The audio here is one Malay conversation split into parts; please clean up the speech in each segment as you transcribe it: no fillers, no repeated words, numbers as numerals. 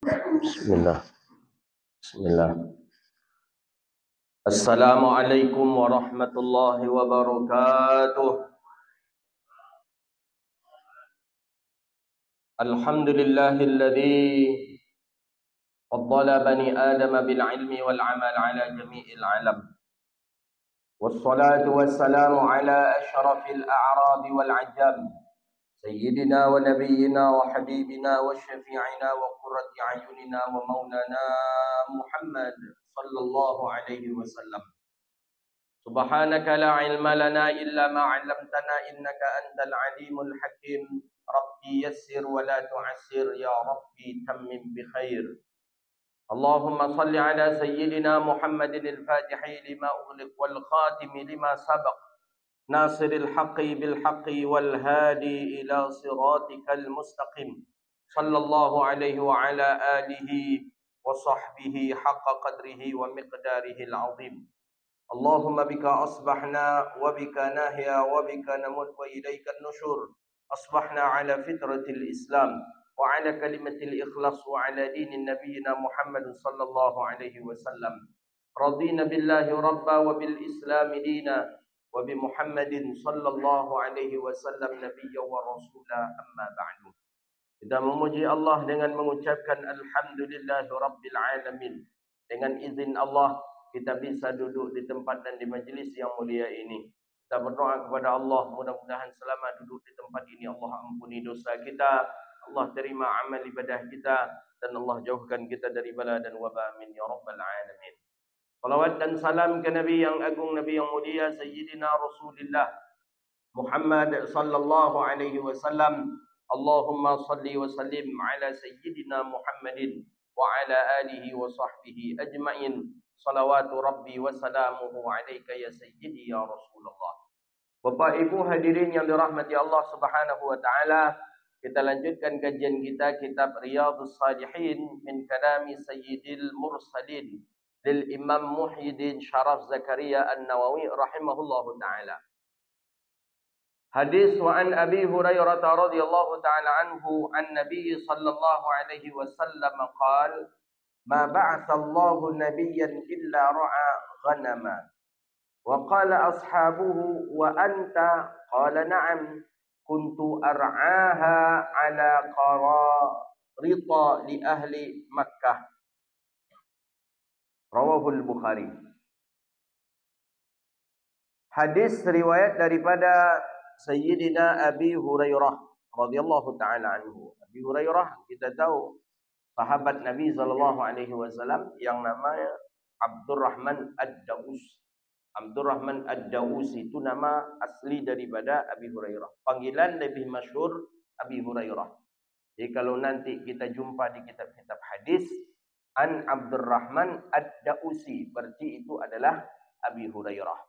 Bismillah. Bismillah. Assalamualaikum warahmatullahi wabarakatuh. Alhamdulillahilladzi faddala bani Adam bil ilmi wal amal ala jami'il alam. Wassalatu wassalamu ala asyrafil a'rabi wal ajam. Sayyidina wa nabiyyina wa habibina wa syafi'ina wa qurrati ayunina wa maulana Muhammad sallallahu alaihi wasallam. Subhanaka la ilma lana illa ma 'allamtana innaka antal alimul hakim. Rabbi yassir wa la tu'assir ya Rabbi tammim bi khair. Allahumma salli ala sayyidina Muhammadin al-Fatihi lima ughliq wal khatimi lima sabaq. Nasiril haqqi bil haqqi wal hadi ila siratikal mustaqim. Sallallahu alaihi wa ala alihi wa sahbihi haqqa qadrihi wa miqdarihi al-azim. Allahumma bika asbahna wa bika nahya wa bika namut wa ilaika an-nusyur. Asbahna ala fitratil Islam wa ala kalimatil ikhlas wa ala dinin nabiyyina Muhammad sallallahu alaihi wasallam. Radina billahi rabba wa bil Islam dina wa bi Muhammadin sallallahu alaihi wasallam nabiyya wa rasula, amma ba'du. Kita memuji Allah dengan mengucapkan alhamdulillahi rabbil alamin. Dengan izin Allah kita bisa duduk di tempat dan di majlis yang mulia ini. Kita berdoa kepada Allah, mudah-mudahan selama duduk di tempat ini Allah ampuni dosa kita, Allah terima amal ibadah kita, dan Allah jauhkan kita dari bala dan wabah. Amin ya rabbal alamin. Salawat dan salam ke Nabi yang agung, Nabi yang mulia, Sayyidina Rasulullah Muhammad sallallahu alaihi wasallam. Allahumma salli wa sallim ala Sayyidina Muhammadin wa ala alihi wa sahbihi ajma'in. Salawatu Rabbi wa salamuhu alaika ya Sayyidi ya Rasulullah. Bapak Ibu hadirin yang dirahmati Allah Subhanahu wa taala, kita lanjutkan kajian kita kitab Riyadhus Shalihin min kalami Sayyidil Mursalin lil Imam Muhyiddin Syaraf Zakaria An-Nawawi rahimahullahu taala. Hadis wa an Abi Hurairah radhiyallahu taala anhu an Nabi sallallahu alaihi wasallam qala ma ba'atha Allahu nabiyyan illa ra'a ghanama. Wa qala ashabuhu wa anta? Qala na'am, kuntu ar'aha ala qararita li ahli Makkah. Rawahul Bukhari. Hadis riwayat daripada Sayyidina Abi Hurairah radhiyallahu taala anhu. Abi Hurairah kita tahu sahabat Nabi sallallahu alaihi wasallam yang namanya Abdurrahman Ad-Daus. Abdurrahman Ad-Daus itu nama asli daripada Abi Hurairah. Panggilan lebih masyhur Abi Hurairah. Jadi kalau nanti kita jumpa di kitab-kitab hadis an Abdurrahman Ad-Dausi, berarti itu adalah Abi Hurairah.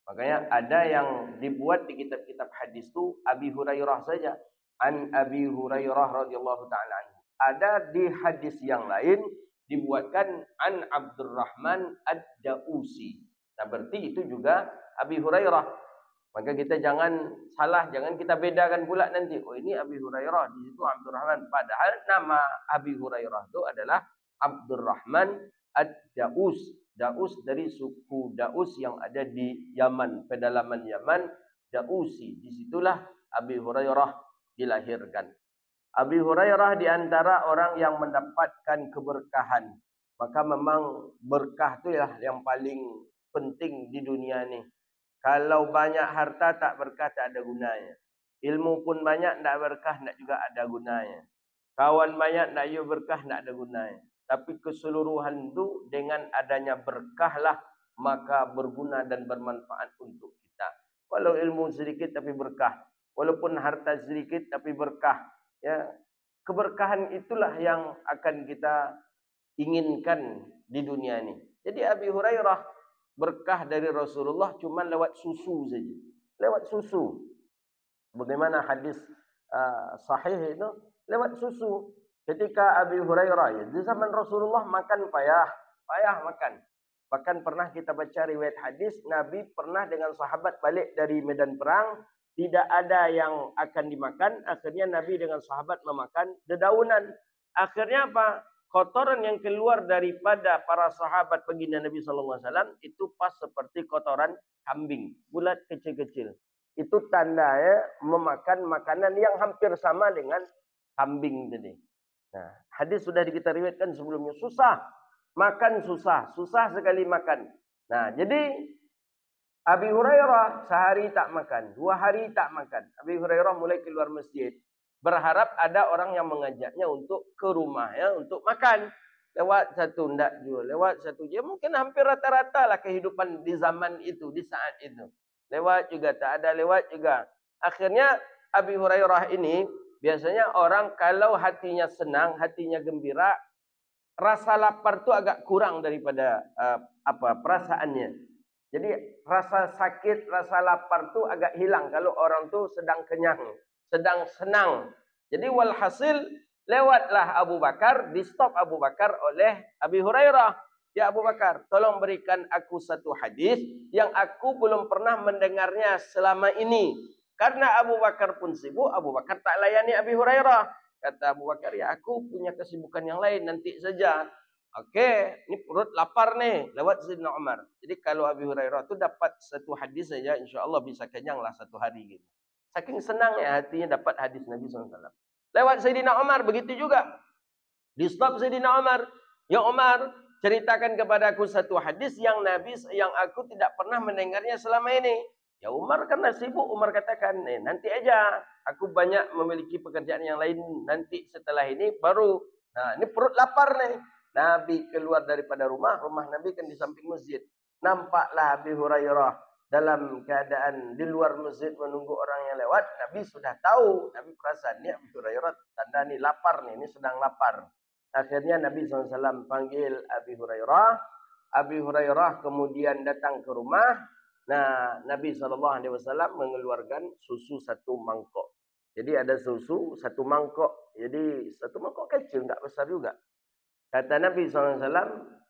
Makanya ada yang dibuat di kitab-kitab hadis itu Abi Hurairah saja. An Abi Hurairah radhiyallahu taala anhu. Ada di hadis yang lain dibuatkan an Abdurrahman Ad-Dausi. Nah, berarti itu juga Abi Hurairah. Maka kita jangan salah, jangan kita bedakan pula nanti. Oh, ini Abi Hurairah, di situ Abdurrahman. Padahal nama Abi Hurairah itu adalah Abdurrahman Ad-Daus. Daus dari suku Daus yang ada di Yaman, pedalaman Yaman, Dausi. Disitulah Abi Hurairah dilahirkan. Abi Hurairah di antara orang yang mendapatkan keberkahan. Maka memang berkah itu yang paling penting di dunia ini. Kalau banyak harta tak berkah, tak ada gunanya. Ilmu pun banyak, tak berkah, tak juga ada gunanya. Kawan banyak, tak juga berkah, tak ada gunanya. Tapi keseluruhan itu dengan adanya berkahlah maka berguna dan bermanfaat untuk kita. Walau ilmu sedikit tapi berkah. Walaupun harta sedikit tapi berkah. Ya, keberkahan itulah yang akan kita inginkan di dunia ini. Jadi Abi Hurairah berkah dari Rasulullah cuma lewat susu saja. Lewat susu. Bagaimana hadis sahih itu? Lewat susu. Ketika Abi Hurairah ya, di zaman Rasulullah makan payah makan. Bahkan pernah kita baca riwayat hadis, Nabi pernah dengan sahabat balik dari medan perang, tidak ada yang akan dimakan. Akhirnya Nabi dengan sahabat memakan dedaunan. Akhirnya apa? kotoran yang keluar daripada para sahabat baginda Nabi sallallahu alaihi wasallam itu pas seperti kotoran kambing, bulat kecil-kecil. Itu tandanya memakan makanan yang hampir sama dengan kambing tadi. Nah, hadis sudah kita riwayatkan sebelumnya. Susah makan, susah sekali makan. Nah, jadi Abi Hurairah sehari tak makan, 2 hari tak makan. Abi Hurairah mulai keluar masjid, berharap ada orang yang mengajaknya untuk ke rumahnya untuk makan. Lewat satu ndak juga, lewat satu dia mungkin hampir rata-rata lah kehidupan di zaman itu, di saat itu. Lewat juga tak ada, lewat juga. Akhirnya Abi Hurairah ini biasanya orang kalau hatinya senang, hatinya gembira, rasa lapar tu agak kurang daripada perasaannya. Jadi rasa sakit, rasa lapar tu agak hilang kalau orang tu sedang kenyang, sedang senang. Jadi walhasil lewatlah Abu Bakar, di stop Abu Bakar oleh Abi Hurairah. Ya Abu Bakar, tolong berikan aku satu hadis yang aku belum pernah mendengarnya selama ini. Karena Abu Bakar pun sibuk, Abu Bakar tak layani Abi Hurairah. Kata Abu Bakar, ya aku punya kesibukan yang lain, nanti saja. Okey, ni perut lapar nih, lewat Sayyidina Umar. Jadi kalau Abi Hurairah tu dapat satu hadis saja, insya-Allah bisa kenyanglah satu hari gitu. Saking senangnya hatinya dapat hadis Nabi SAW. Lewat Sayyidina Umar begitu juga. Di stop Sayyidina Umar. Ya Umar, ceritakan kepada aku satu hadis yang aku tidak pernah mendengarnya selama ini. Ya Umar karena sibuk, Umar katakan, nanti aja. Aku banyak memiliki pekerjaan yang lain, nanti setelah ini baru. Nah, ini perut lapar nih. Nabi keluar daripada rumah Nabi kan di samping masjid. Nampaklah Abi Hurairah dalam keadaan di luar masjid menunggu orang yang lewat. Nabi sudah tahu, Nabi perasan ni Abi Hurairah tanda ni lapar nih, ini sedang lapar. Akhirnya Nabi SAW panggil Abi Hurairah. Abi Hurairah kemudian datang ke rumah. Nah, Nabi SAW mengeluarkan susu satu mangkok. Jadi ada susu satu mangkok. Jadi satu mangkok kecil, tak besar juga. Kata Nabi SAW,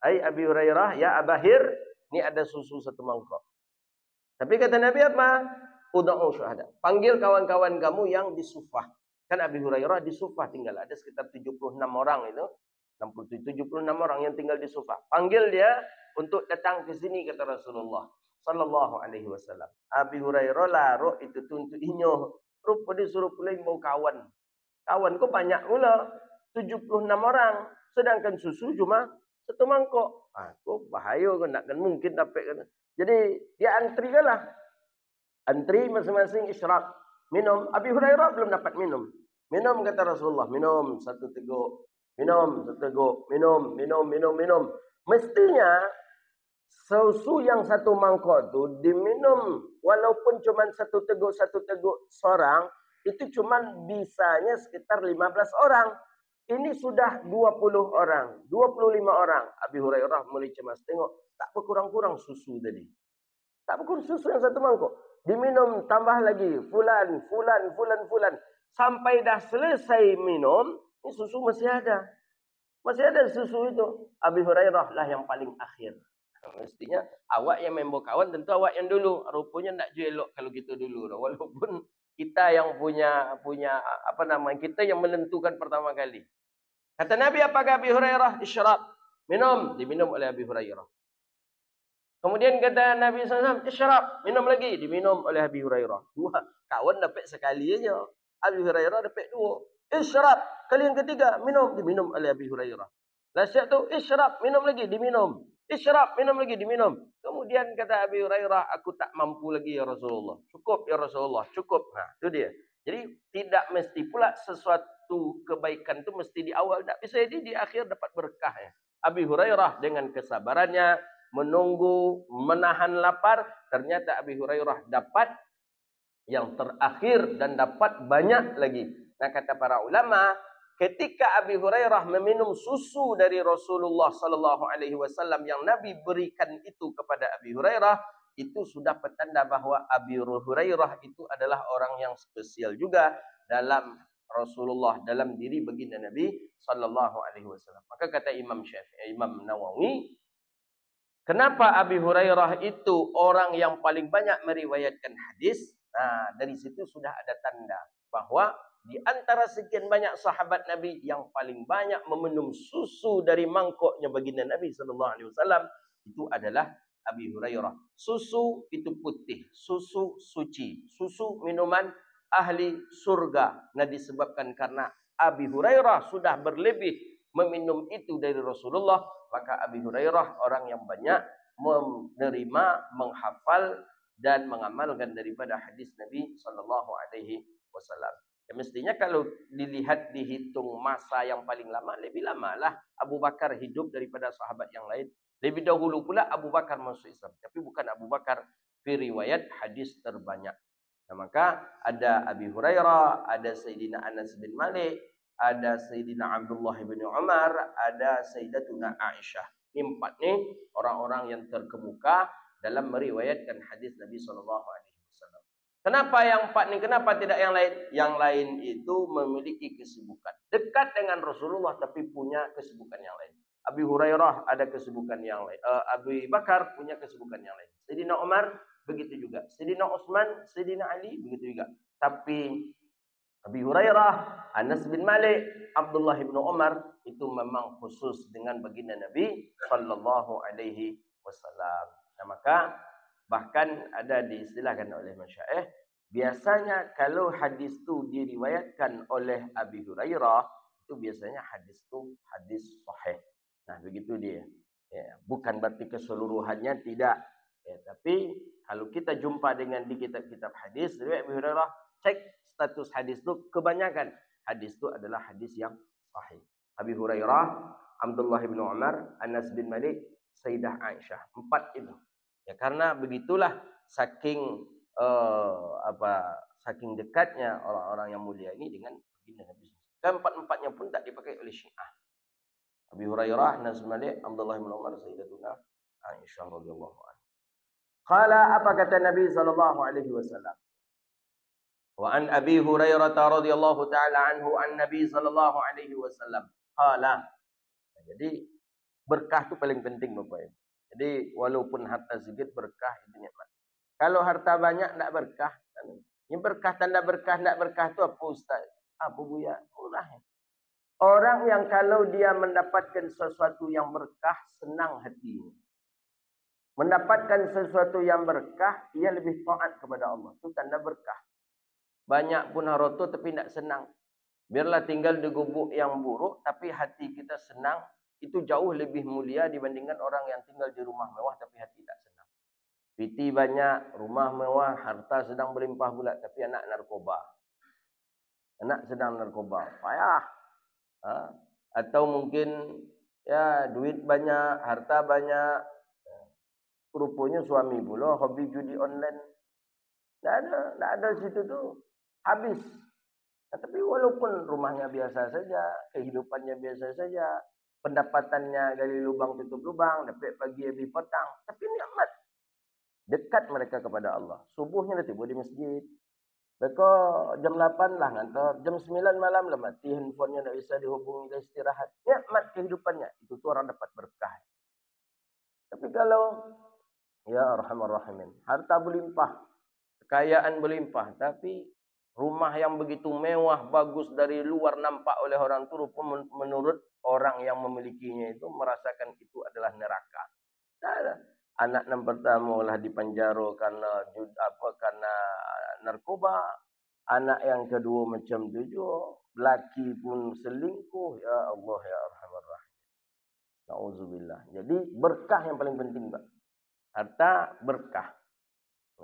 hai Abi Hurairah, ya Abahir, ini ada susu satu mangkok. Tapi kata Nabi apa? Ud'u syuhada. Panggil kawan-kawan kamu yang di Sufah. Kan Abi Hurairah di Sufah tinggal. Ada sekitar 76 orang itu. 76 orang yang tinggal di Sufah. Panggil dia untuk datang ke sini, kata Rasulullah sallallahu alaihi wasallam. Abi Hurairah laruk itu untuk inyo. Rupa disuruh pula mau kawan. Kawan kok banyak pula. 76 orang. Sedangkan susu cuma satu mangkok. Kok bahaya kan, takkan mungkin dapat kan. Jadi dia antri lah. Antri masing-masing isyraq. Minum. Abi Hurairah belum dapat minum. Minum kata Rasulullah. Minum satu teguk. Minum satu teguk. Minum. Mestinya susu yang satu mangkok tu diminum walaupun cuma satu teguk seorang, itu cuma bisanya sekitar 15 orang. Ini sudah 20 orang, 25 orang. Abi Hurairah mulai cemas. Tengok, tak berkurang-kurang susu tadi. Tak berkurang susu yang satu mangkok. Diminum tambah lagi. Fulan. Sampai dah selesai minum, ini susu masih ada. Masih ada susu itu. Abi Hurairah lah yang paling akhir. Mestinya awak yang membawa kawan, tentu awak yang dulu. Rupanya tak jelok kalau gitu dulu. Walaupun kita yang punya kita yang menentukan pertama kali. Kata Nabi, apakah Abi Hurairah? Isyrab. Minum. Diminum oleh Abi Hurairah. Kemudian kata Nabi SAW, isyrab. Minum lagi. Diminum oleh Abi Hurairah. 2. Kawan dapat sekali aja. Abi Hurairah dapat 2. Isyrab. Kali yang ketiga. Minum. Diminum oleh Abi Hurairah. Nasihat tu, isyrab. Minum lagi. Diminum. Isyrab. Minum lagi. Diminum. Kemudian kata Abi Hurairah, aku tak mampu lagi ya Rasulullah. Cukup ya Rasulullah. Cukup. Nah, itu dia. Jadi tidak mesti pula sesuatu kebaikan itu mesti di awal. Tak bisa jadi di akhir dapat berkah ya. Abi Hurairah dengan kesabarannya menunggu, menahan lapar. Ternyata Abi Hurairah dapat yang terakhir dan dapat banyak lagi. Nah kata para ulama, ketika Abi Hurairah meminum susu dari Rasulullah sallallahu alaihi wasallam yang Nabi berikan itu kepada Abi Hurairah, itu sudah petanda bahwa Abi Hurairah itu adalah orang yang spesial juga dalam Rasulullah, dalam diri baginda Nabi sallallahu alaihi wasallam. Maka kata Imam Syafi'i, Imam Nawawi, kenapa Abi Hurairah itu orang yang paling banyak meriwayatkan hadis? Nah, dari situ sudah ada tanda bahwa di antara sekian banyak sahabat Nabi yang paling banyak meminum susu dari mangkoknya baginda Nabi sallallahu alaihi wasallam itu adalah Abi Hurairah. Susu itu putih, susu suci, susu minuman ahli surga. Nah, disebabkan karena Abi Hurairah sudah berlebih meminum itu dari Rasulullah, maka Abi Hurairah orang yang banyak menerima, menghafal dan mengamalkan daripada hadis Nabi sallallahu alaihi wasallam. Ya, mestinya kalau dilihat dihitung masa yang paling lama, lebih lamalah Abu Bakar hidup daripada sahabat yang lain. Lebih dahulu pula Abu Bakar masuk Islam, tapi bukan Abu Bakar fi riwayat hadis terbanyak. Nah, maka ada Abi Hurairah, ada Sayyidina Anas bin Malik, ada Sayyidina Abdullah bin Umar, ada Sayyidatuna Aisyah. Ini empat nih orang-orang yang terkemuka dalam meriwayatkan hadis Nabi sallallahu alaihi wasallam. Kenapa yang empat ni? Kenapa tidak yang lain? Yang lain itu memiliki kesibukan dekat dengan Rasulullah tapi punya kesibukan yang lain. Abi Hurairah ada kesibukan yang lain. Abu Bakar punya kesibukan yang lain. Sayyidina Umar begitu juga. Sayyidina Utsman, Sayyidina Ali begitu juga. Tapi Abi Hurairah, Anas bin Malik, Abdullah bin Umar itu memang khusus dengan baginda Nabi sallallahu alaihi wasallam. Nah, maka bahkan ada diistilahkan oleh masyaikh, biasanya kalau hadis itu diriwayatkan oleh Abi Hurairah, itu biasanya hadis itu hadis sahih. Nah, begitu dia. Ya, bukan berarti keseluruhannya tidak. Ya, tapi kalau kita jumpa dengan di kitab-kitab hadis, riwayat Abi Hurairah, cek status hadis itu, kebanyakan hadis itu adalah hadis yang sahih. Abi Hurairah, Abdullah bin Umar, Anas bin Malik, Sayyidah Aisyah. Empat itu. Ya, karena begitulah saking saking dekatnya orang-orang yang mulia ini dengan baginda Nabi. Keempat-empatnya pun tak dipakai oleh Syiah. Abi Hurairah, Anas bin Malik, Abdullah bin Umar, Sayyidatuna Aisyah radhiyallahu anha. Qala, apa kata Nabi sallallahu alaihi wasallam? Wa an Abi Hurairah radhiyallahu taala anhu an Nabi sallallahu alaihi wasallam qala. Jadi berkah itu paling penting Bapak Ibu. Jadi walaupun harta sedikit, berkah itu nikmat. Kalau harta banyak tidak berkah. Ini berkah, tanda berkah tidak berkah itu apa Ustaz? Apa Buya? Murah. Orang yang kalau dia mendapatkan sesuatu yang berkah, senang hatinya. Mendapatkan sesuatu yang berkah, ia lebih taat kepada Allah. Itu tanda berkah. Banyak pun harta tapi tidak senang. Biarlah tinggal di gubuk yang buruk, tapi hati kita senang. Itu jauh lebih mulia dibandingkan orang yang tinggal di rumah mewah tapi hati tak senang. Piti banyak, rumah mewah, harta sedang berlimpah pula, tapi anak narkoba. Anak sedang narkoba, payah. Atau mungkin ya duit banyak, harta banyak, rupanya suami pula hobi judi online. Tak ada situ tu, habis. Tapi walaupun rumahnya biasa saja, kehidupannya biasa saja, pendapatannya gali lubang tutup lubang, dapat pagi habis petang, tapi nikmat. Dekat mereka kepada Allah. Subuhnya tiba di masjid. Mereka jam 8 lah ngantor, jam 9 malam lah mati handphonenya, tak bisa dihubungi, dah istirahat. Nikmat kehidupannya. Itu tu orang dapat berkah. Tapi kalau ya arhamar rahimin, harta berlimpah, kekayaan berlimpah, tapi rumah yang begitu mewah, bagus dari luar nampak oleh orang tu, menurut orang yang memilikinya itu merasakan itu adalah neraka. Anak yang pertama lah dipenjara karena karena narkoba, anak yang kedua macam tu juga, laki pun selingkuh. Ya Allah ya arhamar rahim. Nauzubillah. Jadi berkah yang paling penting, Pak. Harta berkah.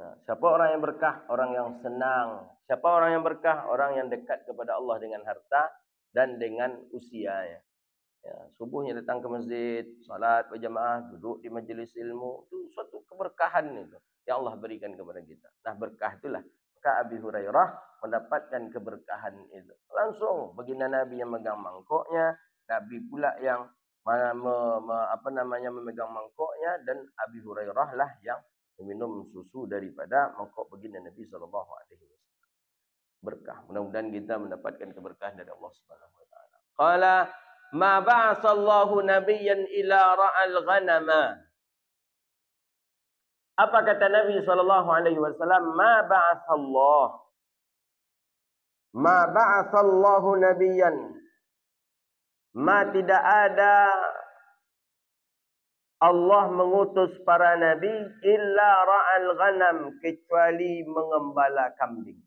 Nah, siapa orang yang berkah? Orang yang senang. Siapa orang yang berkah? Orang yang dekat kepada Allah dengan harta dan dengan usia ya. Ya, subuhnya datang ke masjid, salat berjamaah, duduk di majlis ilmu, itu suatu keberkahan itu yang Allah berikan kepada kita. Nah, berkah itulah. Maka Abi Hurairah mendapatkan keberkahan itu. Langsung baginda Nabi yang megang mangkoknya, Nabi pula yang memegang mangkoknya, dan Abi Hurairah lah yang meminum susu daripada mangkok baginda Nabi sallallahu alaihi wasallam. Berkah. Mudah-mudahan kita mendapatkan keberkahan dari Allah Subhanahu wa taala. Qala ma ba'asallahu nabiyyan ila ra'al ghanama. Apa kata Nabi sallallahu alaihi wasallam? Ma ba'asallah. Ma ba'atsallahu nabiyyan. Ma tidak ada Allah mengutus para nabi illa ra'al ghanam, kecuali mengembala kambing.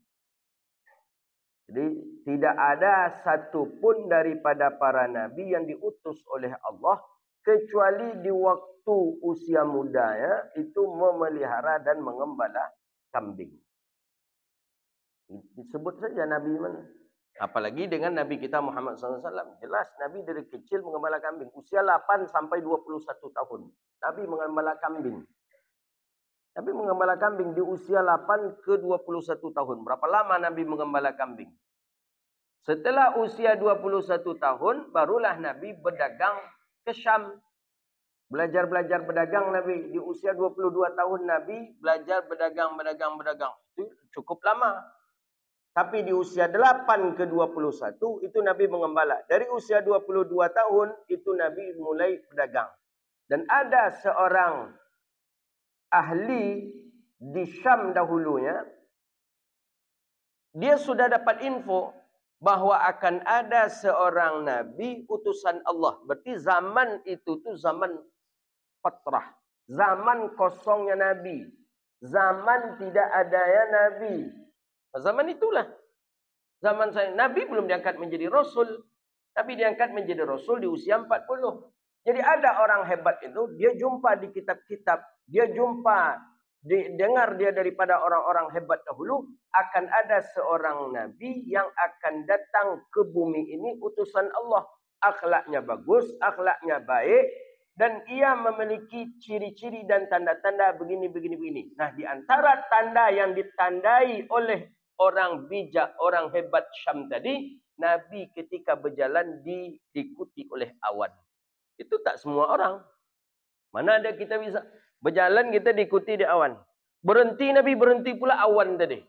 Jadi tidak ada satupun daripada para nabi yang diutus oleh Allah kecuali di waktu usia mudanya itu memelihara dan mengembala kambing. Disebut saja nabi mana. Apalagi dengan Nabi kita Muhammad SAW. Jelas Nabi dari kecil mengembala kambing. Usia 8 sampai 21 tahun. Nabi mengembala kambing. Nabi mengembala kambing di usia 8 ke 21 tahun. Berapa lama Nabi mengembala kambing? Setelah usia 21 tahun, barulah Nabi berdagang ke Syam. Belajar berdagang Nabi. Di usia 22 tahun Nabi belajar berdagang. Itu cukup lama. Tapi di usia 8 ke 21 itu Nabi mengembala. Dari usia 22 tahun itu Nabi mulai berdagang. Dan ada seorang ahli di Syam dahulunya. Dia sudah dapat info bahwa akan ada seorang Nabi utusan Allah. Berarti zaman itu tuh zaman fatrah. Zaman kosongnya Nabi. Zaman tidak adanya Nabi. Zaman itulah. Zaman saya. Nabi belum diangkat menjadi Rasul. Nabi diangkat menjadi Rasul di usia 40. Jadi ada orang hebat itu. Dia jumpa di kitab-kitab. Dia jumpa. Dengar dia daripada orang-orang hebat dahulu. Akan ada seorang Nabi yang akan datang ke bumi ini. Utusan Allah. Akhlaknya bagus. Akhlaknya baik. Dan ia memiliki ciri-ciri dan tanda-tanda begini. Nah, di antara tanda yang ditandai oleh orang bijak, orang hebat Syam tadi, Nabi ketika berjalan diikuti oleh awan. Itu tak semua orang. Mana ada kita bisa berjalan kita diikuti di awan. Berhenti Nabi berhenti pula awan tadi.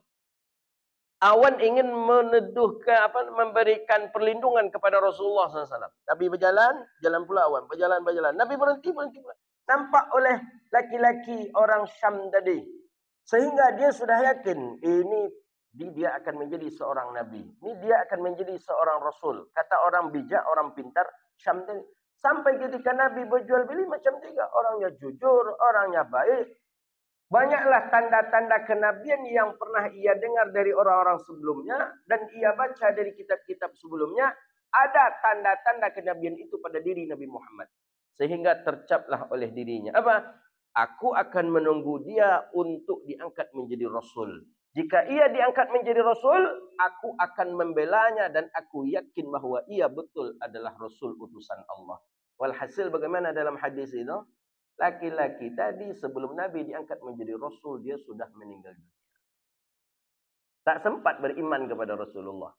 Awan ingin meneduhkan memberikan perlindungan kepada Rasulullah SAW. Nabi berjalan, jalan pula awan. Berjalan. Nabi berhenti pula. Nampak oleh laki-laki orang Syam tadi. Sehingga dia sudah yakin ini dia akan menjadi seorang nabi. Ini dia akan menjadi seorang rasul. Kata orang bijak, orang pintar, Syam tadi. Sampai ketika Nabi berjual beli macam tiga. Orangnya jujur, orangnya baik. Banyaklah tanda-tanda kenabian yang pernah ia dengar dari orang-orang sebelumnya. Dan ia baca dari kitab-kitab sebelumnya. Ada tanda-tanda kenabian itu pada diri Nabi Muhammad. Sehingga tercaplah oleh dirinya. Apa? Aku akan menunggu dia untuk diangkat menjadi rasul. Jika ia diangkat menjadi Rasul, aku akan membelanya dan aku yakin bahawa ia betul adalah Rasul utusan Allah. Walhasil bagaimana dalam hadis itu? Laki-laki tadi sebelum Nabi diangkat menjadi Rasul, dia sudah meninggal dunia. Tak sempat beriman kepada Rasulullah.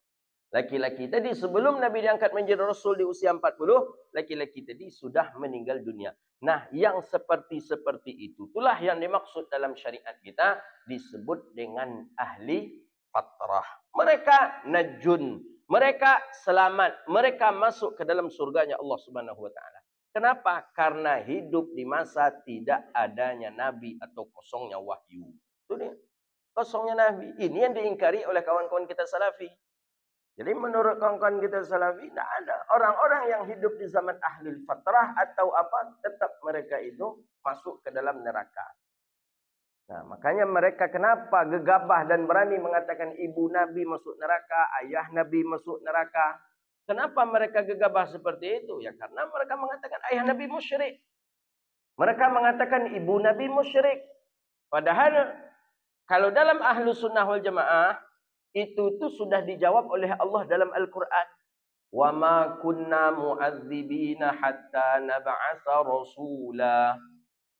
Laki-laki tadi sebelum Nabi diangkat menjadi Rasul di usia 40, laki-laki tadi sudah meninggal dunia. Nah, yang seperti itu, itulah yang dimaksud dalam syariat kita disebut dengan ahli fatrah. Mereka najun, mereka selamat, mereka masuk ke dalam surganya Allah Subhanahu wa taala. Kenapa? Karena hidup di masa tidak adanya nabi atau kosongnya wahyu. Itu dia. Kosongnya nabi. Ini yang diingkari oleh kawan-kawan kita salafi. Jadi menurut kawan-kawan kita salafi, tidak ada. Orang-orang yang hidup di zaman ahlul fatrah atau apa, tetap mereka itu masuk ke dalam neraka. Nah, makanya mereka kenapa gegabah dan berani mengatakan ibu Nabi masuk neraka, ayah Nabi masuk neraka. Kenapa mereka gegabah seperti itu? Ya karena mereka mengatakan ayah Nabi musyrik. Mereka mengatakan ibu Nabi musyrik. Padahal kalau dalam ahlu sunnah wal jamaah, itu sudah dijawab oleh Allah dalam Al-Quran. Wa ma kunna mu'adzibina hatta nab'atha rasula.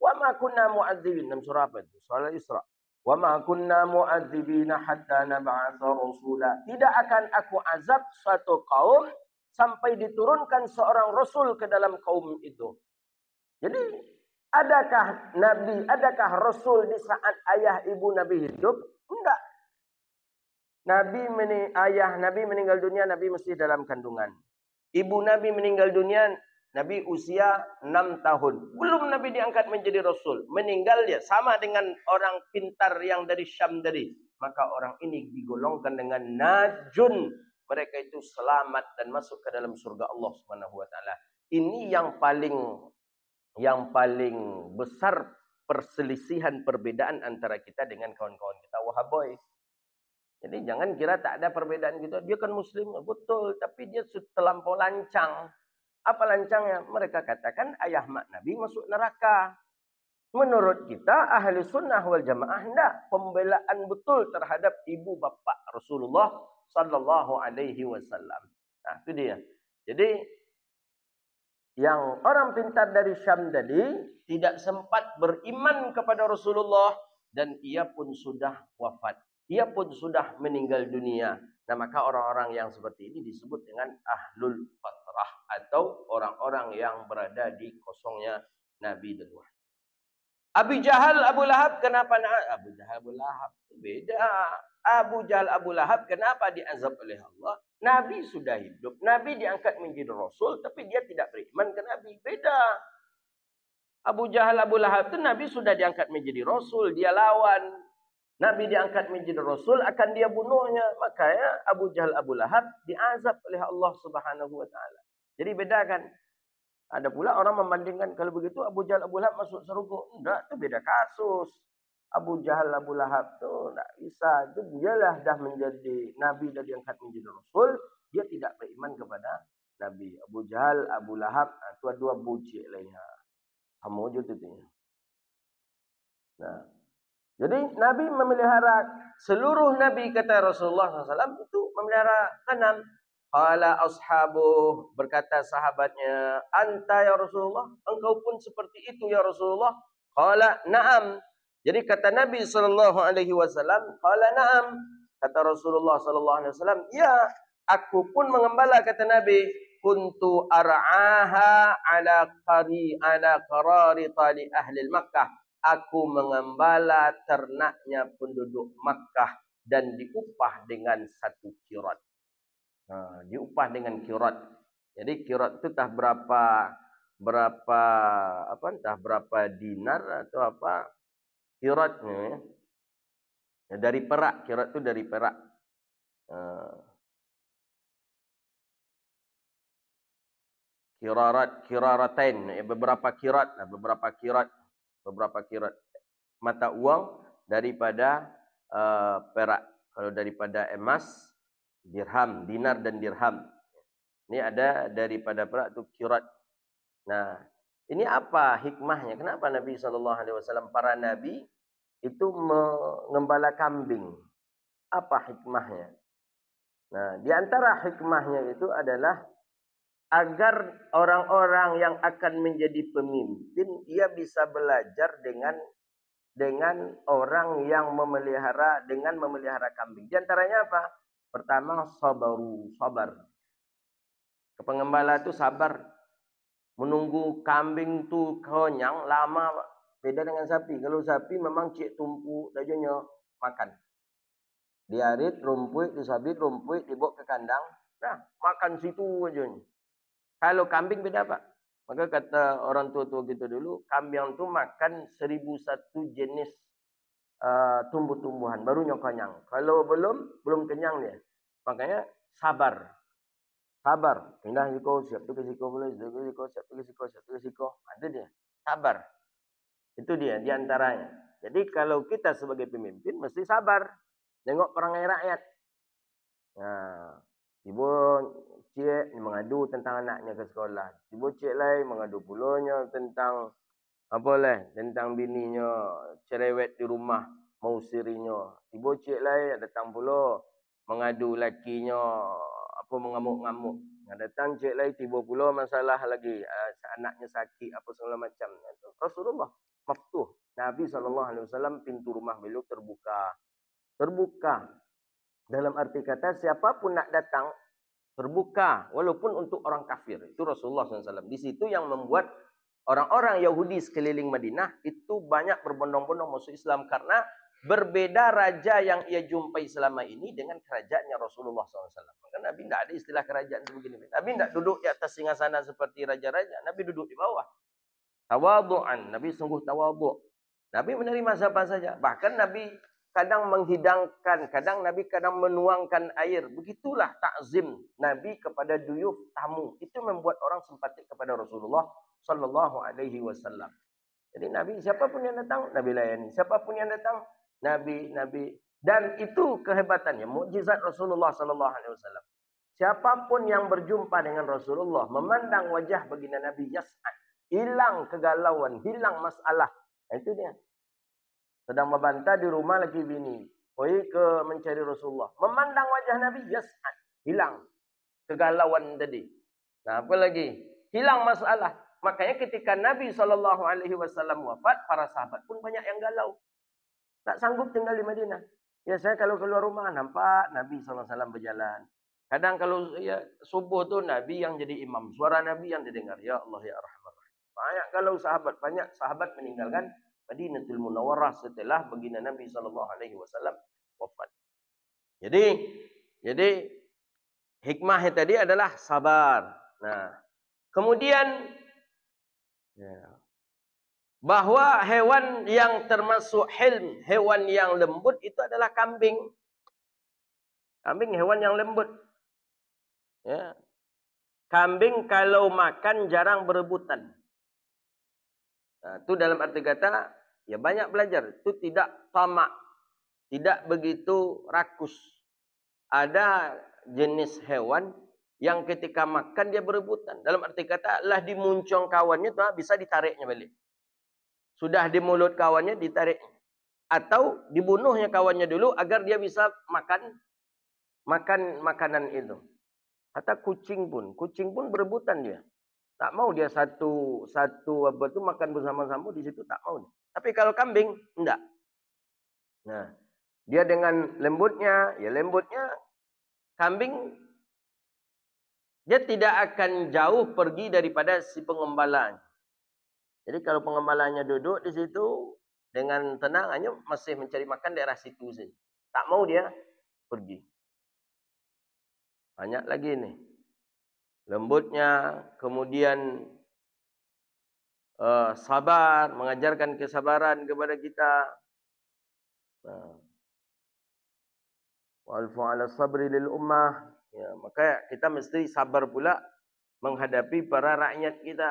Wa ma kunna mu'adzibin. Dalam surah apa itu? Surah Al-Isra. Wa ma kunna mu'adzibina hatta nab'atha rasula. Tidak akan aku azab suatu kaum sampai diturunkan seorang rasul ke dalam kaum itu. Jadi, adakah Nabi, adakah Rasul di saat ayah ibu Nabi hidup? Enggak. Ayah Nabi meninggal dunia, Nabi mesti dalam kandungan. Ibu Nabi meninggal dunia, Nabi usia 6 tahun. Belum Nabi diangkat menjadi Rasul. Meninggal dia. Sama dengan orang pintar yang dari Syam tadi. maka orang ini digolongkan dengan najun. Mereka itu selamat dan masuk ke dalam surga Allah Subhanahu wa taala. Ini yang paling besar perselisihan perbedaan antara kita dengan kawan-kawan kita Wahaboy. Jadi jangan kira tak ada perbedaan kita. Dia kan Muslim, betul, tapi dia terlampau lancang. Apa lancangnya? Mereka katakan ayah mak Nabi masuk neraka. Menurut kita ahli sunnah wal jamaah hendak pembelaan betul terhadap ibu bapa Rasulullah sallallahu alaihi wasallam. Nah, itu dia. Jadi yang orang pintar dari Syam tadi tidak sempat beriman kepada Rasulullah dan ia pun sudah wafat. Ia pun sudah meninggal dunia. Nah, maka orang-orang yang seperti ini disebut dengan ahlul fatrah atau orang-orang yang berada di kosongnya Nabi dan wahyu. Abu Jahal, Abu Lahab, kenapa? Abu Jahal, Abu Lahab beda. Abu Jahal, Abu Lahab kenapa diazab oleh Allah? Nabi sudah hidup, Nabi diangkat menjadi Rasul, tapi dia tidak beriman ke Nabi. Beda. Abu Jahal, Abu Lahab itu Nabi sudah diangkat menjadi Rasul, dia lawan. Nabi diangkat menjadi Rasul, akan dia bunuhnya. Makanya Abu Jahal, Abu Lahab diazab oleh Allah Subhanahu wa taala. Jadi bedakan. Ada pula orang membandingkan kalau begitu Abu Jahal, Abu Lahab masuk surga. Enggak, itu beda kasus. Abu Jahal, Abu Lahab itu enggak bisa. Itu dialah dah menjadi Nabi dan diangkat menjadi Rasul. Dia tidak beriman kepada Nabi. Abu Jahal, Abu Lahab, itu dua bucik lainnya. Sama aja itu. Nah, jadi Nabi memelihara seluruh Nabi kata Rasulullah SAW itu memelihara ganam. Qala ashabuh, berkata sahabatnya, anta ya Rasulullah, engkau pun seperti itu ya Rasulullah. Qala na'am. Jadi kata Nabi SAW, qala na'am. Kata Rasulullah SAW, ya, aku pun mengembala kata Nabi. Kuntu ar'aha ala qarari tali ahli Makkah. Aku mengembala ternaknya penduduk Makkah dan diupah dengan satu kirat. Diupah dengan kirat. Jadi kirat itu entah berapa dinar atau apa kiratnya. Ya, dari perak, kirat itu dari perak. Kiraratain, beberapa kirat mata uang daripada perak. Kalau daripada emas, dirham, dinar dan dirham. Ini ada daripada perak itu kirat. Nah, ini apa hikmahnya? Kenapa Nabi SAW, para nabi itu mengembala kambing? Apa hikmahnya? Nah, di antara hikmahnya itu adalah agar orang-orang yang akan menjadi pemimpin, ia bisa belajar dengan orang yang memelihara kambing. Di antaranya apa? Pertama, sabar. Pengembala itu sabar. Menunggu kambing tu kenyang lama, beda dengan sapi. Kalau sapi memang cik tumpu dajanya makan. Diarit rumput, disabit rumput, dibawa ke kandang. Nah, makan situ aja. Kalau kambing beda Pak. Maka kata orang tua-tua kita dulu, kambing tu makan 1001 jenis tumbuh-tumbuhan, barunya kenyang. Kalau belum kenyang dia. Makanya sabar. Pindah siko, siap tu ke siko boleh, siap tu ke siko. Itu dia. Sabar. Itu dia di antaranya. Jadi kalau kita sebagai pemimpin mesti sabar. Tengok perangai rakyat. Nah, ibu cik mengadu tentang anaknya ke sekolah. Ibu cik lain mengadu pulanya tentang tentang bininya cerewet di rumah, mau sirinya. Ibu cik lain datang pula mengadu lakinya mengamuk-ngamuk. Datang cik lain tiba pula masalah lagi, anaknya sakit apa segala macam. Rasulullah maftuh. Nabi SAW pintu rumah beliau terbuka. Dalam arti kata siapapun nak datang terbuka, walaupun untuk orang kafir. Itu Rasulullah SAW. Di situ yang membuat orang-orang Yahudi sekeliling Madinah itu banyak berbondong-bondong masuk Islam karena berbeda raja yang ia jumpai selama ini dengan kerajaannya Rasulullah SAW. Maka Nabi tidak ada istilah kerajaan sebegini. Nabi tidak duduk di atas singgasana seperti raja-raja. Nabi duduk di bawah. Tawadhu'an. Nabi sungguh tawadhu'. Nabi menerima siapa saja. Bahkan Nabi kadang menghidangkan, kadang Nabi kadang menuangkan air. Begitulah takzim Nabi kepada duyuf tamu. Itu membuat orang simpatik kepada Rasulullah sallallahu alaihi wasallam. Jadi Nabi siapapun yang datang Nabi layani. Siapapun yang datang Nabi. Dan itu kehebatannya, mukjizat Rasulullah sallallahu alaihi wasallam. Siapapun yang berjumpa dengan Rasulullah, memandang wajah baginda Nabi yas'ad, hilang kegalauan, hilang masalah. Itu dia. Sedang membantah di rumah lagi bini, pergi ke mencari Rasulullah. Memandang wajah Nabi yas'ad, hilang kegalauan tadi. Nah, apa lagi? Hilang masalah. Makanya ketika Nabi SAW wafat, para sahabat pun banyak yang galau. Tak sanggup tinggal di Madinah. Ya, saya kalau keluar rumah nampak Nabi SAW berjalan. Kadang kalau ya, subuh tu Nabi yang jadi imam. Suara Nabi yang didengar. Ya Allah ya Rahman. Banyak kalau banyak sahabat meninggalkan Madinatul Munawwarah setelah baginda Nabi SAW wafat. Jadi hikmah tadi adalah sabar. Nah, kemudian ya, bahwa hewan yang termasuk hilm, hewan yang lembut itu adalah kambing. Kambing hewan yang lembut. Ya. Kambing kalau makan jarang berebutan. Nah, itu dalam arti kata, ya banyak belajar. Itu tidak tamak, tidak begitu rakus. Ada jenis hewan yang ketika makan dia berebutan. Dalam arti kata, lah dimuncung kawannya tuh bisa ditariknya balik. Sudah di mulut kawannya ditarik. Atau dibunuhnya kawannya dulu agar dia bisa makan makanan itu. Kata kucing pun berebutan dia. Tak mau dia satu apa tu makan bersama-sama di situ, tak mau dia. Tapi kalau kambing enggak. Nah, dia dengan lembutnya kambing dia tidak akan jauh pergi daripada si pengembala. Jadi kalau pengembalanya duduk di situ dengan tenang, hanya masih mencari makan daerah situ saja. Tak mau dia pergi. Banyak lagi nih. Lembutnya, kemudian sabar, mengajarkan kesabaran kepada kita. Walfu ala sabri lil ummah. Ya, maka kita mesti sabar pula menghadapi para rakyat kita.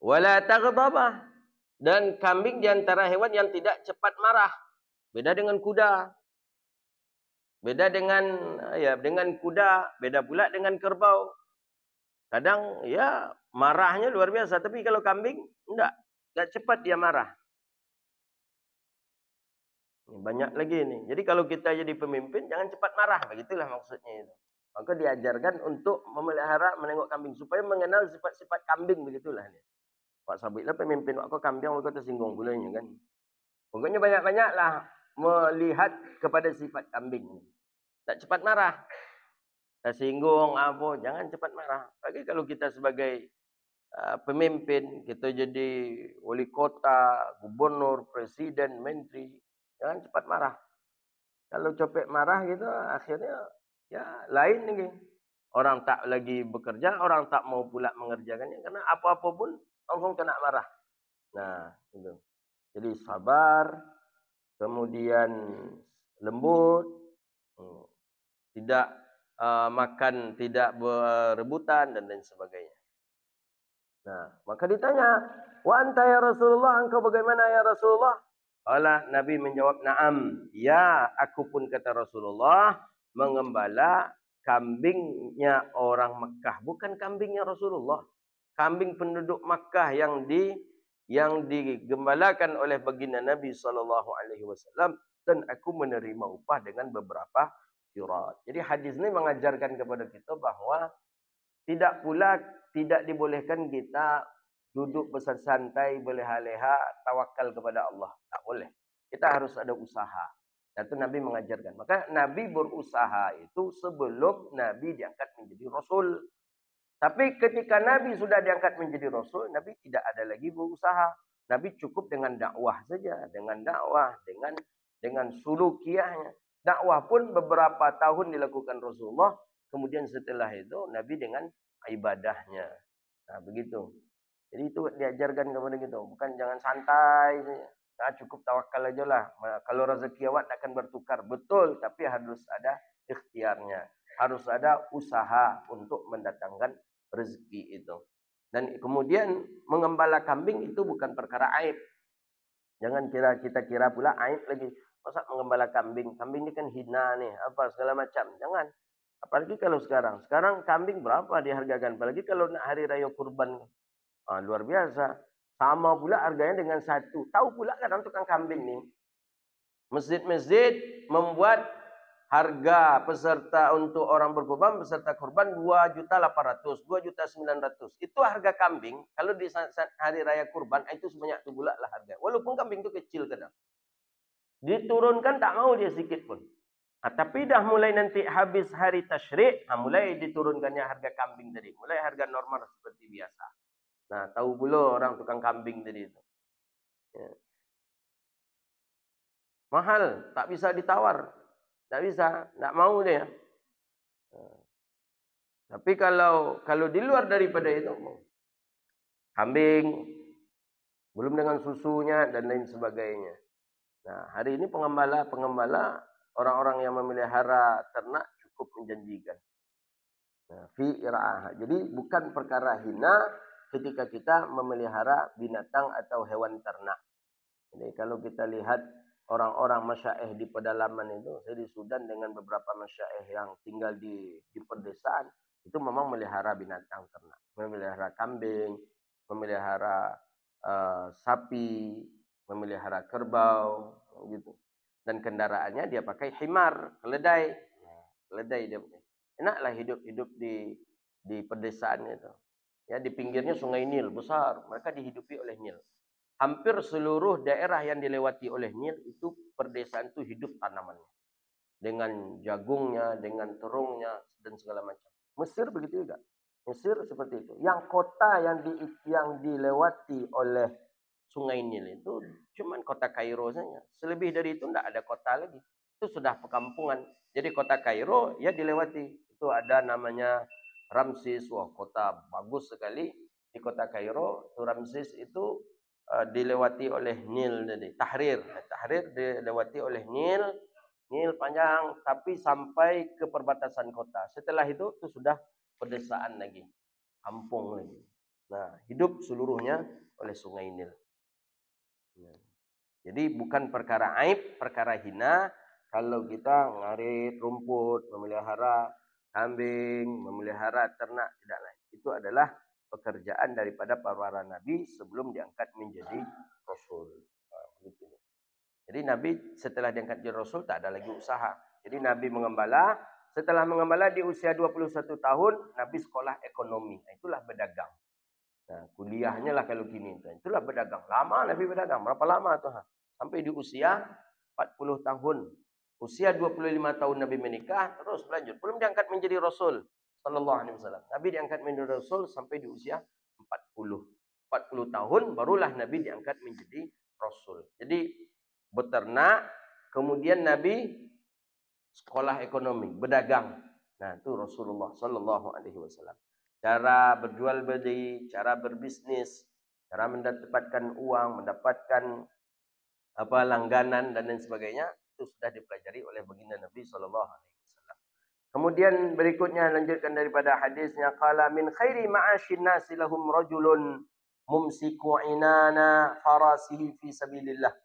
Wala taghdabah. Dan kambing di antara hewan yang tidak cepat marah. Beda dengan kuda. Beda dengan kuda, beda pula dengan kerbau. Kadang ya marahnya luar biasa, tapi kalau kambing enggak cepat dia marah. Banyak lagi ini. Jadi kalau kita jadi pemimpin jangan cepat marah, begitulah maksudnya itu. Maka diajarkan untuk memelihara, menengok kambing supaya mengenal sifat-sifat kambing, begitulah ini. Pak Sabitlah pemimpin waktu kambing waktu tersinggung bulanya kan. Pokoknya banyak-banyaklah melihat kepada sifat kambing. Tak cepat marah. Tersinggung apa, jangan cepat marah. Bagi kalau kita sebagai pemimpin, kita jadi wali kota, gubernur, presiden, menteri, jangan cepat marah. Kalau cepet marah gitu, akhirnya ya lain lagi. Orang tak lagi bekerja, orang tak mau pula mengerjakannya karena apa-apa pun langsung kena marah. Nah, itu. Jadi sabar, kemudian lembut, tidak makan, tidak berebutan dan lain sebagainya. Nah, maka ditanya, "Wa anta ya Rasulullah, engkau bagaimana ya Rasulullah?" Allah Nabi menjawab, "Na'am." Ya, aku pun kata Rasulullah mengembala kambingnya orang Mekah, bukan kambingnya Rasulullah. Kambing penduduk Makkah yang digembalakan oleh baginda Nabi SAW, dan aku menerima upah dengan beberapa qirat. Jadi hadis ini mengajarkan kepada kita bahwa tidak dibolehkan kita duduk bersantai, berleha-leha, tawakal kepada Allah. Tak boleh. Kita harus ada usaha. Itu Nabi mengajarkan. Maka Nabi berusaha itu sebelum Nabi diangkat menjadi Rasul. Tapi ketika Nabi sudah diangkat menjadi Rasul, Nabi tidak ada lagi berusaha. Nabi cukup dengan dakwah saja. Dengan dakwah, dengan sulukiyahnya. Dakwah pun beberapa tahun dilakukan Rasulullah. Kemudian setelah itu Nabi dengan ibadahnya. Nah begitu. Jadi itu diajarkan kepada kita. Bukan jangan santai saja. Nah, cukup tawakal aja lah. Kalau rezeki awak akan bertukar. Betul, tapi harus ada ikhtiarnya. Harus ada usaha untuk mendatangkan rezeki itu. Dan kemudian mengembala kambing itu bukan perkara aib. Jangan kita kira pula aib lagi. Masa mengembala kambing? Kambing ini kan hina nih, apa segala macam. Jangan. Apalagi kalau sekarang. Sekarang kambing berapa dihargakan? Apalagi kalau nak hari raya kurban. Luar biasa. Sama pula harganya dengan satu. Tahu pula kadang tukang kambing nih. Masjid-masjid membuat harga peserta untuk orang berkurban, peserta kurban 2.800.000, 2.900.000. Itu harga kambing. Kalau di saat hari raya kurban, itu sebanyak itu pula lah harga. Walaupun kambing itu kecil kadang. Diturunkan tak mau dia sedikit pun. Tapi dah mulai nanti habis hari tasyrik, mulai diturunkannya harga kambing tadi. Mulai harga normal seperti biasa. Nah, tahu pula orang tukang kambing tadi itu. Ya. Mahal, tak bisa ditawar. Tak bisa, tak mau dia. Tapi kalau di luar daripada itu, kambing, belum dengan susunya dan lain sebagainya. Nah, hari ini pengembala orang-orang yang memelihara ternak cukup menjanjikan. Nah, fi ira'ah. Jadi bukan perkara hina ketika kita memelihara binatang atau hewan ternak. Jadi kalau kita lihat orang-orang masyaikh di pedalaman itu, saya di Sudan dengan beberapa masyaikh yang tinggal di pedesaan, itu memang memelihara binatang ternak, memelihara kambing, memelihara sapi, memelihara kerbau, gitu. Dan kendaraannya dia pakai himar, keledai. Keledai dia pakai. Enaklah hidup di pedesaan itu. Ya, di pinggirnya Sungai Nil besar, mereka dihidupi oleh Nil. Hampir seluruh daerah yang dilewati oleh Nil itu perdesaan itu hidup tanamannya. Dengan jagungnya, dengan terungnya dan segala macam. Mesir begitu juga. Mesir seperti itu. Yang kota yang dilewati oleh Sungai Nil itu cuman kota Kairo saja. Selebih dari itu tidak ada kota lagi. Itu sudah perkampungan. Jadi kota Kairo ya dilewati. Itu ada namanya Ramses. Wah, kota bagus sekali. Di kota Kairo, Ramses itu dilewati oleh Nil tadi. Tahrir dilewati oleh Nil. Nil panjang tapi sampai ke perbatasan kota. Setelah itu sudah pedesaan lagi. Kampung lagi. Nah, hidup seluruhnya oleh Sungai Nil. Jadi bukan perkara aib, perkara hina kalau kita ngarit rumput, memelihara kambing, memelihara ternak, tidak lain. Itu adalah pekerjaan daripada para nabi sebelum diangkat menjadi rasul. Jadi nabi setelah diangkat jadi rasul tak ada lagi usaha. Jadi nabi mengembala, setelah mengembala di usia 21 tahun, nabi sekolah ekonomi. Itulah berdagang. Nah, kuliahnya lah kalau gini. Itulah berdagang. Lama Nabi berdagang. Berapa lama tuh? Sampai di usia 40 tahun. Usia 25 tahun Nabi menikah, terus berlanjut. Belum diangkat menjadi Rasul sallallahu alaihi wasallam. Nabi diangkat menjadi Rasul sampai di usia 40. 40 tahun barulah Nabi diangkat menjadi Rasul. Jadi beternak, kemudian Nabi sekolah ekonomi, berdagang. Nah, itu Rasulullah sallallahu alaihi wasallam. Cara berjual beli, cara berbisnis, cara mendapatkan uang, mendapatkan langganan dan lain sebagainya, itu sudah dipelajari oleh baginda Nabi sallallahu alaihi wasallam. Kemudian berikutnya lanjutkan daripada hadisnya, qala min khairi ma'asyin nasi lahum rajulun mumsiku inana farasihi fi sabilillah.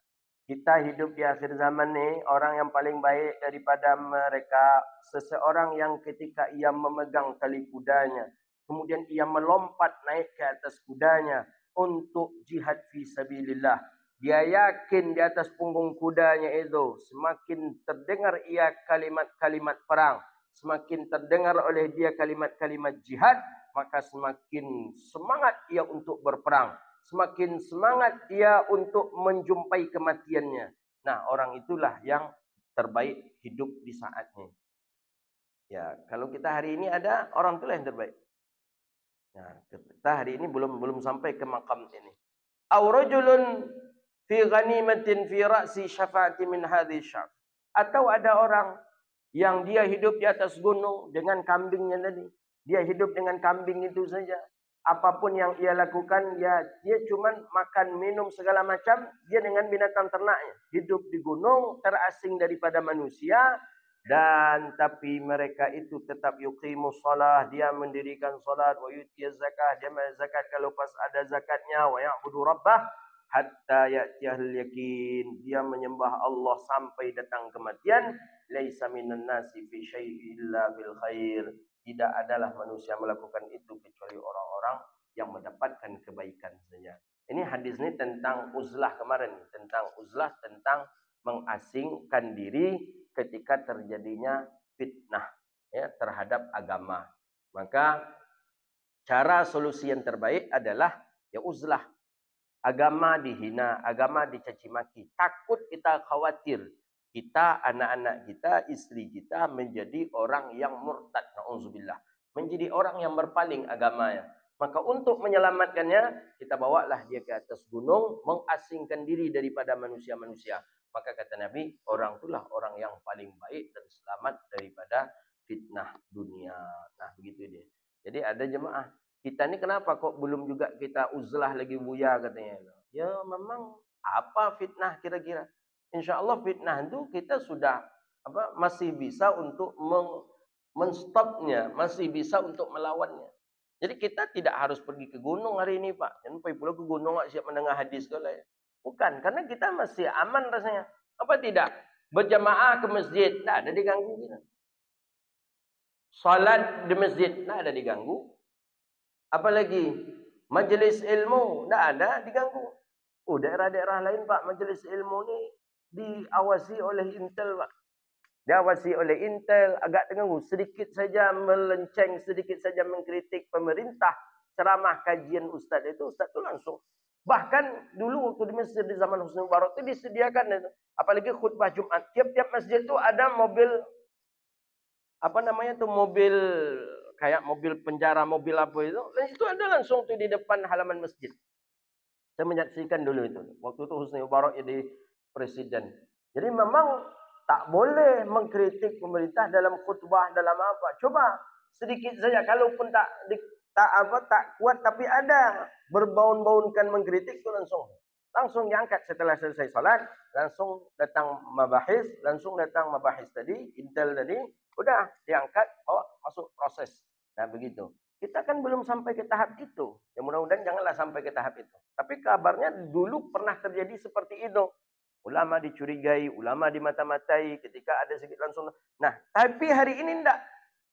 Kita hidup di akhir zaman ni, orang yang paling baik daripada mereka, seseorang yang ketika ia memegang tali kudanya, kemudian ia melompat naik ke atas kudanya untuk jihad fi sabilillah. Dia yakin di atas punggung kudanya itu semakin terdengar ia kalimat-kalimat perang, semakin terdengar oleh dia kalimat-kalimat jihad, maka semakin semangat ia untuk berperang. Semakin semangat ia untuk menjumpai kematiannya. Nah, orang itulah yang terbaik hidup di saatnya. Ya, kalau kita hari ini ada, orang itulah yang terbaik. Nah, kita hari ini belum sampai ke makam ini. Aw rajulun fi ghanimatin fi ra'si syafa'ati min hadhihi syaf. Atau ada orang yang dia hidup di atas gunung dengan kambingnya tadi. Dia hidup dengan kambing itu saja. apapun yang ia lakukan, ya dia cuman makan, minum segala macam, dia dengan binatang ternaknya. Hidup di gunung, terasing daripada manusia, dan tapi mereka itu tetap yuqimus shalah, dia mendirikan salat, wa yutiyaz zakah, dia bayar zakat kalau pas ada zakatnya, wa ya'budu rabbah hatta ya'tiyahul yakin, dia menyembah Allah sampai datang kematian. Laisa minan nasi fi syai'in illa bil khair. Tidak adalah manusia melakukan itu kecuali orang-orang yang mendapatkan kebaikan saja. Ini hadis ini tentang uzlah kemarin, tentang uzlah, tentang mengasingkan diri ketika terjadinya fitnah ya terhadap agama. Maka cara solusi yang terbaik adalah ya uzlah. Agama dihina, agama dicaci maki. Takut kita khawatir kita, anak-anak kita, istri kita menjadi orang yang murtad, na'udzubillah, menjadi orang yang berpaling agamanya. Maka untuk menyelamatkannya, kita bawalah dia ke atas gunung, mengasingkan diri daripada manusia-manusia. Maka kata Nabi, orang itulah orang yang paling baik dan selamat daripada fitnah dunia. Nah, begitu dia. Jadi ada jemaah, kita ni kenapa kok belum juga kita uzlah lagi buya katanya. Ya memang apa fitnah kira-kira. InsyaAllah fitnah itu kita sudah masih bisa untuk menstopnya, masih bisa untuk melawannya. Jadi kita tidak harus pergi ke gunung hari ini Pak. Jangan pergi pula ke gunung siap mendengar hadis kalau ya. Bukan, karena kita masih aman rasanya. Apa tidak? Berjamaah ke masjid, tak ada diganggu kita. Salat di masjid, tak ada diganggu. Apalagi majlis ilmu, tak ada diganggu. Oh, daerah-daerah lain Pak, majlis ilmu ni diawasi oleh Intel Pak. Diawasi oleh Intel, agak terganggu. Sedikit saja melenceng, sedikit saja mengkritik pemerintah, ceramah kajian ustaz itu langsung. Bahkan dulu waktu di Mesir di zaman Husni Mubarak itu disediakan itu. Apalagi khutbah Jumat. Tiap-tiap masjid itu ada mobil, apa namanya tuh, mobil kayak mobil penjara, mobil apa itu. Dan itu ada langsung tuh di depan halaman masjid. Saya menyaksikan dulu itu. Waktu itu Husni Mubarak jadi presiden. Jadi memang tak boleh mengkritik pemerintah dalam khutbah, dalam apa. Coba sedikit saja, kalaupun tak kuat, tapi ada berbaun-baunkan mengkritik itu langsung diangkat setelah selesai salat, langsung datang mabahis tadi, Intel tadi, udah diangkat, masuk proses. Nah begitu. Kita kan belum sampai ke tahap itu. Ya mudah-mudahan janganlah sampai ke tahap itu. Tapi kabarnya dulu pernah terjadi seperti itu. Ulama dicurigai, ulama dimata-matai, ketika ada sedikit langsung. Nah, tapi hari ini tidak.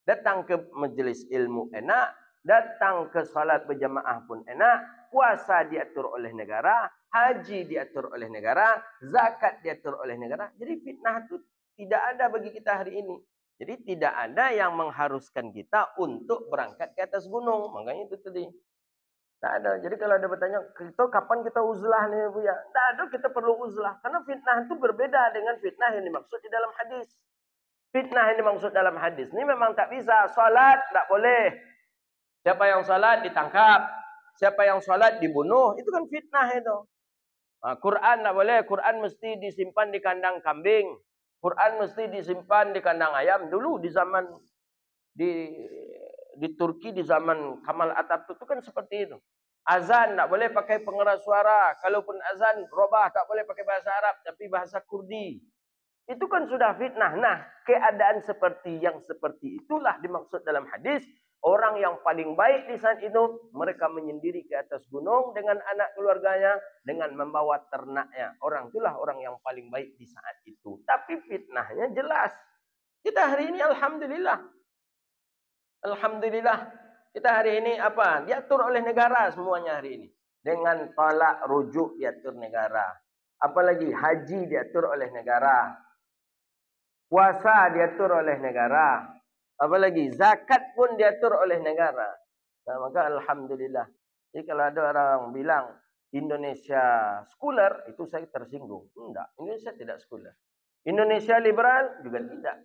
Datang ke majelis ilmu enak, datang ke salat berjamaah pun enak, puasa diatur oleh negara, haji diatur oleh negara, zakat diatur oleh negara. Jadi fitnah itu tidak ada bagi kita hari ini. Jadi tidak ada yang mengharuskan kita untuk berangkat ke atas gunung. Makanya itu tadi. Tak ada. Jadi kalau ada bertanya, kapan kita uzlah nih Bu ya? Tak ada, kita perlu uzlah. Karena fitnah itu berbeda dengan fitnah yang dimaksud di dalam hadis. Fitnah yang dimaksud dalam hadis ini memang tak bisa. Salat tak boleh. Siapa yang salat ditangkap. Siapa yang salat dibunuh. Itu kan fitnah itu. Quran tak boleh. Quran mesti disimpan di kandang kambing. Quran mesti disimpan di kandang ayam. Dulu di zaman di Turki di zaman Kemal Atatürk itu kan seperti itu. Azan tak boleh pakai pengeras suara. Kalaupun azan robah tak boleh pakai bahasa Arab tapi bahasa Kurdi. Itu kan sudah fitnah. Nah, keadaan seperti itulah dimaksud dalam hadis. Orang yang paling baik di saat itu, mereka menyendiri ke atas gunung dengan anak keluarganya, dengan membawa ternaknya. Orang itulah orang yang paling baik di saat itu. Tapi fitnahnya jelas. Kita hari ini Alhamdulillah. Alhamdulillah. Kita hari ini apa? Diatur oleh negara semuanya hari ini. Dengan talak rujuk diatur negara. Apalagi haji diatur oleh negara. Puasa diatur oleh negara. Apalagi zakat pun diatur oleh negara. Nah, maka Alhamdulillah. Jadi kalau ada orang bilang Indonesia sekuler, itu saya tersinggung. Enggak, Indonesia tidak sekuler. Indonesia liberal juga tidak.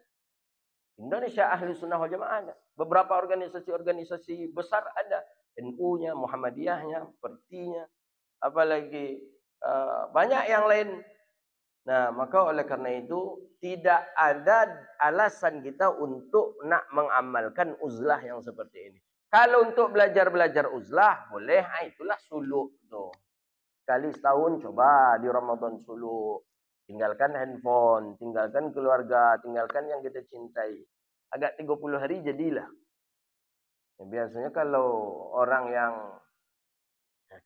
Indonesia ahli sunnah wal jamaah ada. Beberapa organisasi-organisasi besar ada. NU-nya, Muhammadiyahnya, Pertinya. Apalagi banyak yang lain. Nah, maka oleh karena itu tidak ada alasan kita untuk nak mengamalkan uzlah yang seperti ini. Kalau untuk belajar uzlah, boleh. Itulah suluk tu. Sekali setahun coba di Ramadan suluk. Tinggalkan handphone, tinggalkan keluarga, tinggalkan yang kita cintai. Agak 30 hari jadilah. Ya, biasanya kalau orang yang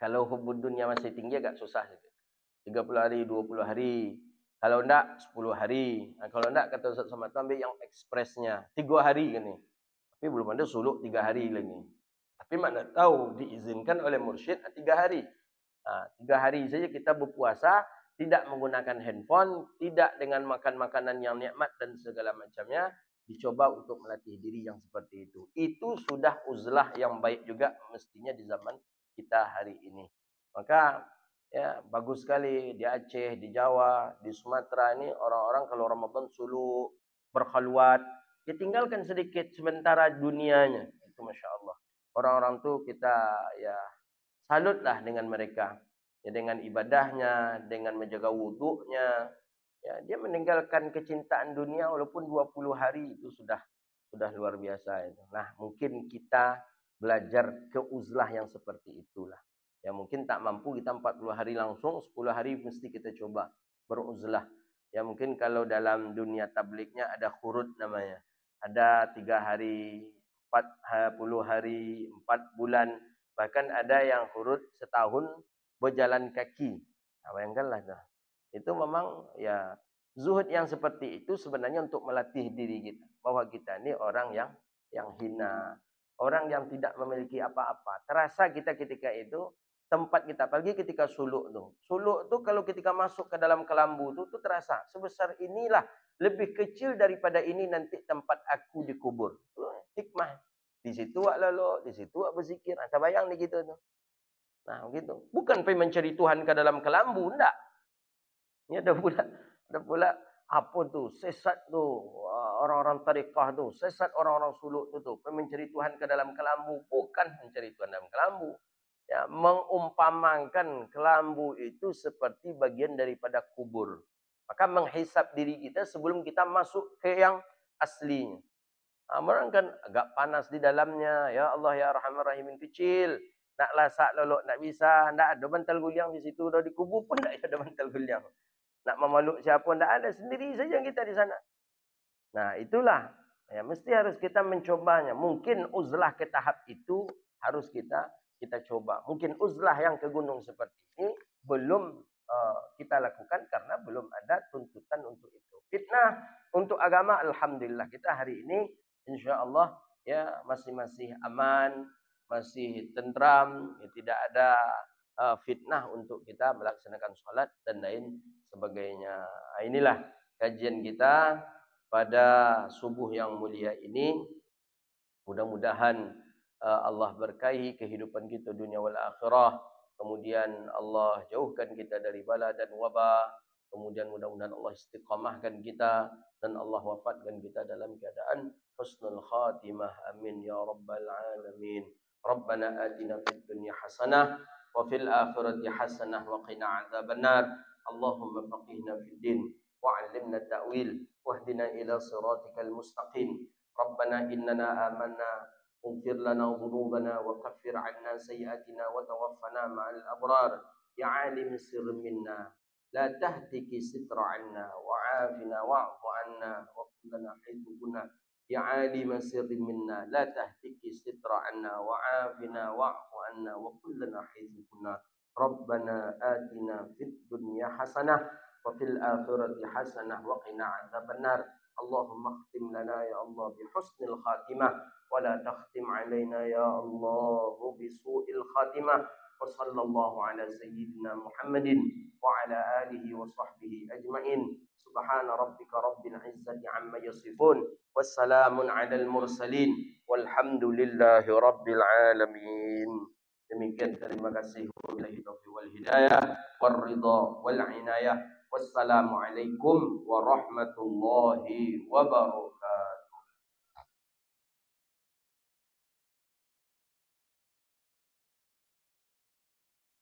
kalau hubud dunia masih tinggi agak susah. 30 hari, 20 hari. Kalau enggak 10 hari. Nah, kalau enggak kata Ustaz Somad ambil yang ekspresnya 3 hari kan ni. Tapi belum ada suluk 3 hari lagi. Tapi mana tahu diizinkan oleh mursyid 3 hari. 3 hari saja kita berpuasa, tidak menggunakan handphone, tidak dengan makan makanan yang nikmat dan segala macamnya. Dicoba untuk melatih diri yang seperti itu. Itu sudah uzlah yang baik juga mestinya di zaman kita hari ini. Maka ya bagus sekali di Aceh, di Jawa, di Sumatera ini orang-orang kalau Ramadan suluk, berkhalwat, dia tinggalkan sedikit sementara dunianya. Itu Masya Allah. Orang-orang tu kita ya salutlah dengan mereka. Ya, dengan ibadahnya, dengan menjaga wuduknya. Ya, dia meninggalkan kecintaan dunia walaupun 20 hari itu sudah luar biasa itu. Nah, mungkin kita belajar keuzlah yang seperti itulah. Ya, mungkin tak mampu kita 40 hari langsung, 10 hari mesti kita coba beruzlah. Ya, mungkin kalau dalam dunia tabliknya ada khurud namanya. Ada 3 hari, 40 hari, 4 bulan. Bahkan ada yang khurud setahun berjalan kaki. Bayangkanlah. Itu memang ya zuhud yang seperti itu sebenarnya untuk melatih diri kita. Bahwa kita ini orang yang hina. Orang yang tidak memiliki apa-apa. Terasa kita ketika itu tempat kita. Apalagi ketika suluk tu. Suluk tu kalau ketika masuk ke dalam kelambu tu terasa. Sebesar inilah. Lebih kecil daripada ini nanti tempat aku dikubur. Hikmah. Di situ wak lalu. Di situ wak berzikir. Tak bayang ni kita tu. Nah begitu. Bukan pergi mencari Tuhan ke dalam kelambu. Tak. Ini ada pula apa tu? Sesat tu. Orang-orang tariqah tu. Sesat orang-orang suluk tu. Mencari Tuhan ke dalam kelambu. Bukan mencari Tuhan dalam kelambu. Ya, mengumpamakan kelambu itu seperti bagian daripada kubur. Maka menghisap diri kita sebelum kita masuk ke yang aslinya. Orang kan agak panas di dalamnya. Ya Allah ya Rahman Rahimin kecil. Nak lasak lolok nak bisa. Tak ada bantal guliang di situ. Dah dikubur pun tak ada bantal guliang. Nak memeluk siapa tidak ada, sendiri saja kita di sana. Nah itulah, ya mesti harus kita mencobanya. Mungkin uzlah ke tahap itu harus kita coba. Mungkin uzlah yang ke gunung seperti ini belum kita lakukan karena belum ada tuntutan untuk itu. Fitnah untuk agama, alhamdulillah kita hari ini insya Allah ya masih aman, masih tentram, ya, tidak ada fitnah untuk kita melaksanakan sholat dan lain sebagainya. Inilah kajian kita pada subuh yang mulia ini. Mudah-mudahan Allah berkahi kehidupan kita dunia wal akhirah. Kemudian Allah jauhkan kita dari bala dan wabah. Kemudian mudah-mudahan Allah istiqamahkan kita dan Allah wafatkan kita dalam keadaan husnul khatimah. Amin ya rabbal alamin. Rabbana atina fid dunya hasanah wa fil akhirati hasanah wa qina adzabannar. Allahumma faqihna fid din wa 'allimna ta'wil wahdina ila siratikal mustaqim. Rabbana innana amanna اغفر لنا ذنوبنا وكفر عنا سيئاتنا وتوفنا مع الأبرار يا عالم السر منا لا تهتك ستر عنا وعافنا واعف عنا وكلنا حيث كنا يا عالم السر منا لا تهتك ستر عنا وعافنا واعف عنا وكلنا حيث كنا ربنا آتنا في الدنيا حسنة وفي الآخرة حسنة وقنا عذاب النار اللهم اختم لنا يا الله بحسن الخاتمة ولا تختم علينا يا الله بسوء الخاتمة وصلى الله على سيدنا محمد وعلى آله وصحبه أجمعين سبحان ربك رب العزة عما يصفون والسلام على المرسلين والحمد لله رب العالمين. Demikian terima kasih wabillahi taufiq wal hidayah wal ridha wal inayah. Wassalamualaikum warahmatullahi wabarakatuh.